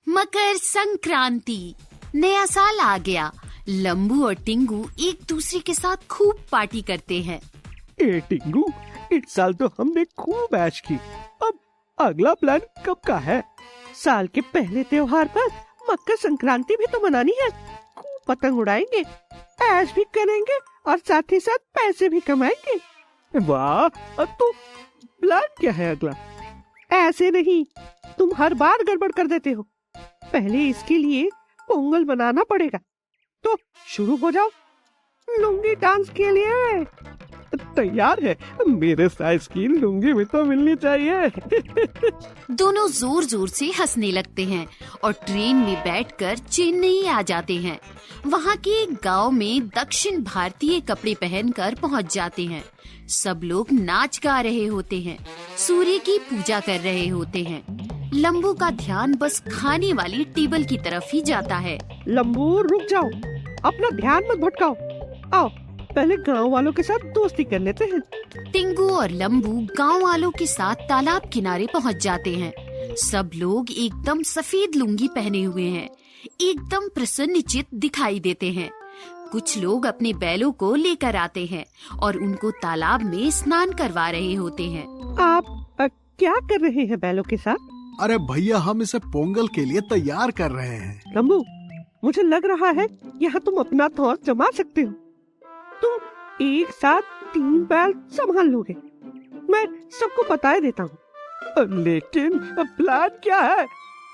मकर संक्रांति, नया साल आ गया। लंबू और टिंगू एक दूसरे के साथ खूब पार्टी करते हैं। ए टिंगू, इस साल तो हमने खूब ऐश की। अब अगला प्लान कब का है? साल के पहले त्योहार पर मकर संक्रांति भी तो मनानी है। खूब पतंग उड़ाएंगे, ऐश भी करेंगे और साथ ही साथ पैसे भी कमाएंगे। वाह, अब तो प्लान क्या है अगला? ऐसे नहीं, तुम हर बार गड़बड़ कर देते हो। पहले इसके लिए पोंगल बनाना पड़ेगा, तो शुरू हो जाओ। लुंगी डांस के लिए तैयार है। मेरे साइज की लुंगी भी तो मिलनी चाहिए। दोनों जोर जोर से हंसने लगते हैं और ट्रेन में बैठकर चेन्नई आ जाते हैं। वहाँ के एक गांव में दक्षिण भारतीय कपड़े पहनकर पहुँच जाते हैं। सब लोग नाच गा रहे होते हैं, सूर्य की पूजा कर रहे होते हैं। लंबू का ध्यान बस खाने वाली टेबल की तरफ ही जाता है। लंबू रुक जाओ, अपना ध्यान मत भटकाओ। आओ पहले गांव वालों के साथ दोस्ती कर लेते हैं। टिंगू और लंबू गांव वालों के साथ तालाब किनारे पहुंच जाते हैं। सब लोग एकदम सफेद लुंगी पहने हुए हैं, एकदम प्रसन्नचित्त दिखाई देते हैं। कुछ लोग अपने बैलों को लेकर आते हैं और उनको तालाब में स्नान करवा रहे होते हैं। आप क्या कर रहे हैं बैलों के साथ? अरे भैया, हम इसे पोंगल के लिए तैयार कर रहे हैं। लंबू, मुझे लग रहा है यहाँ तुम अपना थौर जमा सकते हो। तुम एक साथ 3 बैल संभाल लोगे, मैं सबको बता देता हूँ। लेकिन प्लान क्या है?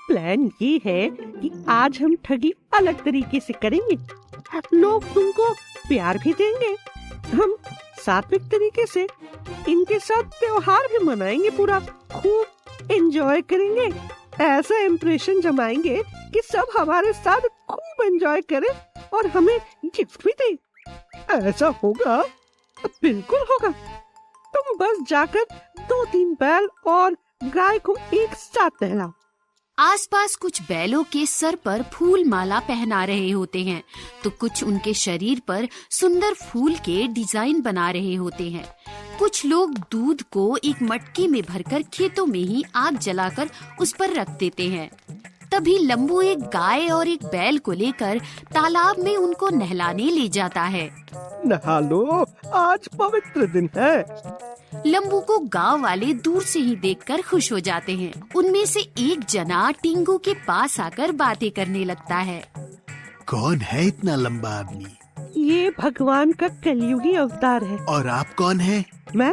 प्लान ये है कि आज हम ठगी अलग तरीके से करेंगे। लोग तुमको प्यार भी देंगे, हम सात्विक तरीके से इनके साथ त्योहार भी मनाएंगे, पूरा खूब एंजॉय करेंगे। ऐसा इम्प्रेशन जमाएंगे कि सब हमारे साथ खूब एंजॉय करें और हमें गिफ्ट भी दें। ऐसा होगा? बिल्कुल होगा। तुम बस जाकर 2-3 बैल और गाय को एक साथ नहलाओ। आसपास कुछ बैलों के सर पर फूल माला पहना रहे होते हैं, तो कुछ उनके शरीर पर सुंदर फूल के डिजाइन बना रहे होते हैं। कुछ लोग दूध को एक मटके में भरकर खेतों में ही आग जलाकर उस पर रख देते हैं। तभी लंबू एक गाय और एक बैल को लेकर तालाब में उनको नहलाने ले जाता है। नहा लो, आज पवित्र दिन है। लंबू को गांव वाले दूर से ही देखकर खुश हो जाते हैं। उनमें से एक जना टिंगू के पास आकर बातें करने लगता है। कौन है इतना लंबा आदमी? ये भगवान का कलयुगी अवतार है। और आप कौन है? मैं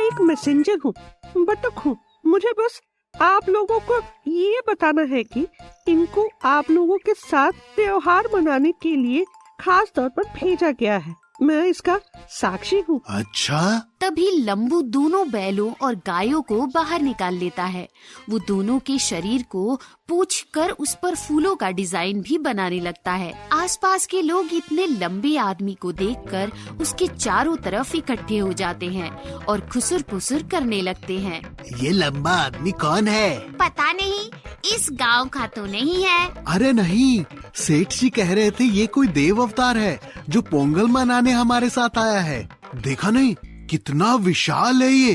एक मैसेंजर हूँ, बतख हूँ। मुझे बस आप लोगों को ये बताना है कि इनको आप लोगों के साथ त्योहार मनाने के लिए खास तौर पर भेजा गया है। मैं इसका साक्षी हूँ। अच्छा। तभी लंबू दोनों बैलों और गायों को बाहर निकाल लेता है। वो दोनों के शरीर को पूंछकर उस पर फूलों का डिजाइन भी बनाने लगता है। आसपास के लोग इतने लंबे आदमी को देखकर उसके चारों तरफ इकट्ठे हो जाते हैं और खुसुर पुसुर करने लगते हैं। ये लंबा आदमी कौन है? पता नहीं, इस गांव का तो नहीं है। अरे नहीं, सेठ जी कह रहे थे ये कोई देव अवतार है जो पोंगल मनाने हमारे साथ आया है। देखा नहीं कितना विशाल है ये,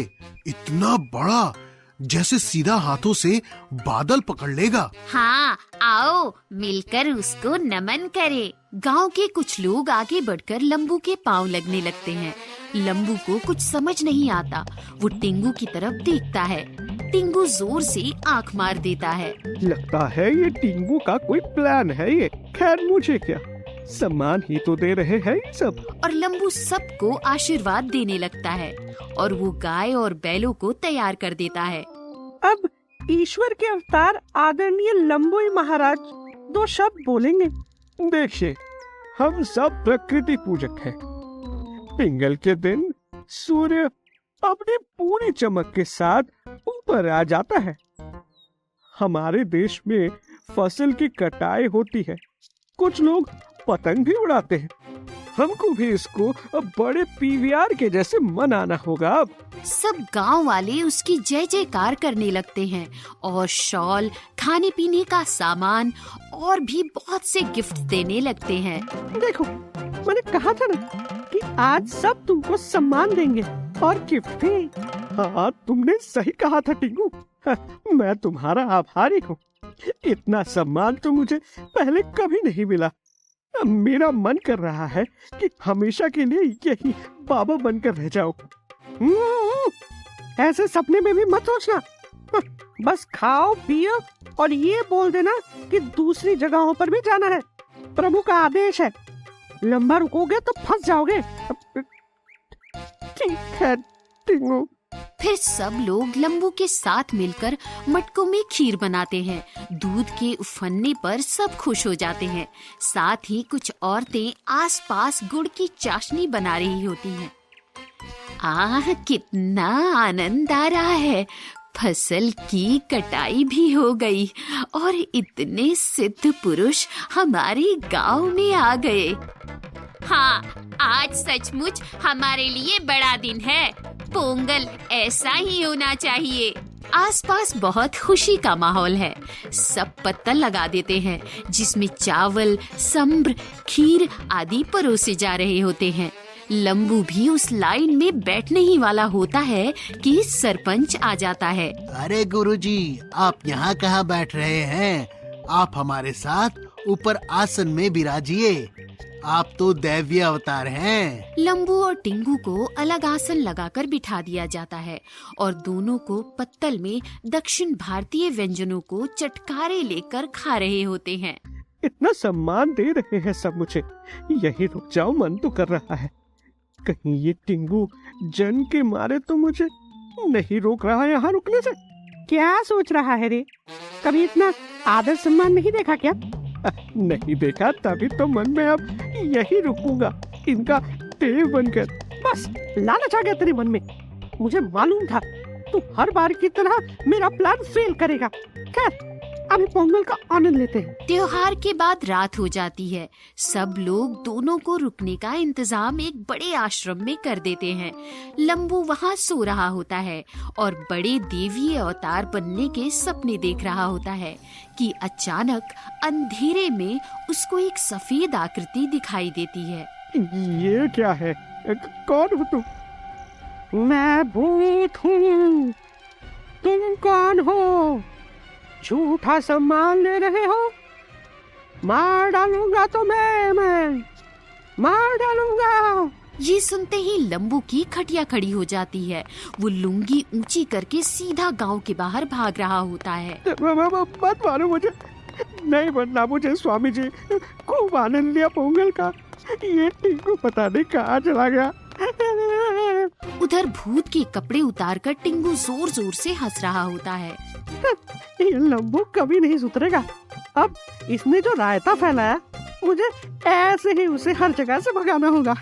इतना बड़ा, जैसे सीधा हाथों से बादल पकड़ लेगा। हाँ, आओ मिलकर उसको नमन करें। गांव के कुछ लोग आगे बढ़कर लंबू के पांव लगने लगते हैं। लंबू को कुछ समझ नहीं आता। वो टिंगू की तरफ देखता है। टिंगू जोर से आंख मार देता है। लगता है ये टिंगू का कोई प्लान है ये। खैर मुझे क्या, सम्मान ही तो दे रहे हैं सब। और लंबू सबको आशीर्वाद देने लगता है और वो गाय और बैलों को तैयार कर देता है। अब ईश्वर के अवतार आदरणीय लंबू महाराज 2 शब्द बोलेंगे। देखिए, हम सब प्रकृति पूजक हैं। पिंगल के दिन सूर्य अपनी पूरी चमक के साथ ऊपर आ जाता है। हमारे देश में फसल की कटाई होती है। कुछ लोग पतंग भी उड़ाते हैं। हमको भी इसको बड़े पीवीआर के जैसे मनाना होगा। अब सब गांव वाले उसकी जय जयकार करने लगते हैं और शॉल, खाने पीने का सामान और भी बहुत से गिफ्ट देने लगते हैं। देखो, मैंने कहा था ना कि आज सब तुमको सम्मान देंगे और गिफ्ट भी। हाँ, तुमने सही कहा था टिंगू। मैं तुम्हारा आभारी हूँ। इतना सम्मान तो मुझे पहले कभी नहीं मिला। मेरा मन कर रहा है कि हमेशा के लिए यही बाबा बनकर रह जाऊं। ऐसे सपने में भी मत सोचना। बस खाओ पियो और ये बोल देना कि दूसरी जगहों पर भी जाना है। प्रभु का आदेश है। लंबा रुकोगे तो फंस जाओगे। ठीक है टिंगू। फिर सब लोग लंबू के साथ मिलकर मटकों में खीर बनाते हैं। दूध के उफनने पर सब खुश हो जाते हैं। साथ ही कुछ औरतें आसपास गुड़ की चाशनी बना रही होती हैं। आह, कितना आनंद आ रहा है। फसल की कटाई भी हो गई और इतने सिद्ध पुरुष हमारे गांव में आ गए। हाँ, आज सचमुच हमारे लिए बड़ा दिन है। पोंगल ऐसा ही होना चाहिए। आसपास बहुत खुशी का माहौल है। सब पत्तल लगा देते हैं जिसमें चावल, संब्र, खीर आदि परोसे जा रहे होते हैं। लंबू भी उस लाइन में बैठने ही वाला होता है कि सरपंच आ जाता है। अरे गुरुजी, आप यहाँ कहाँ बैठ रहे हैं? आप हमारे साथ ऊपर आसन में विराजिए। आप तो दैवीय अवतार हैं। लंबू और टिंगू को अलग आसन लगाकर बिठा दिया जाता है और दोनों को पत्तल में दक्षिण भारतीय व्यंजनों को चटकारे लेकर खा रहे होते हैं। इतना सम्मान दे रहे हैं सब मुझे, यही रुक जाओ मन तो कर रहा है। कहीं ये टिंगू जन के मारे तो मुझे नहीं रोक रहा है यहाँ रुकने से। क्या सोच रहा है रे? कभी इतना आदर सम्मान नहीं देखा क्या? नहीं देखा, तभी तो मन में अब यही रुकूंगा इनका टेव बनकर। बस लालच आ गया तेरे मन में। मुझे मालूम था तू हर बार की तरह मेरा प्लान फेल करेगा। खैर, अभी पोंगल का आनंद लेते हैं। त्योहार के बाद रात हो जाती है। सब लोग दोनों को रुकने का इंतजाम एक बड़े आश्रम में कर देते हैं। लंबू वहाँ सो रहा होता है और बड़े देवीय अवतार बनने के सपने देख रहा होता है कि अचानक अंधेरे में उसको एक सफेद आकृति दिखाई देती है। ये क्या है? कौन हो तुम? मैं भूत हूँ। तुम कौन हो? झूठा सम्मान ले रहे हो? मार डालूंगा तुम्हें, मैं मार डालूंगा। ये सुनते ही लंबू की खटिया खड़ी हो जाती है। वो लुंगी ऊंची करके सीधा गांव के बाहर भाग रहा होता है। मत मारो मुझे, नहीं बनना मुझे स्वामी जी। खूब आनंद लिया पोंगल का, ये टिंगू पता नहीं कहाँ चला गया। उधर भूत के कपड़े उतारकर टिंगू जोर जोर से हंस रहा होता है। ये लंबू कभी नहीं सुधरेगा। अब इसने जो रायता फैलाया, मुझे ऐसे ही उसे हर जगह से भगाना होगा।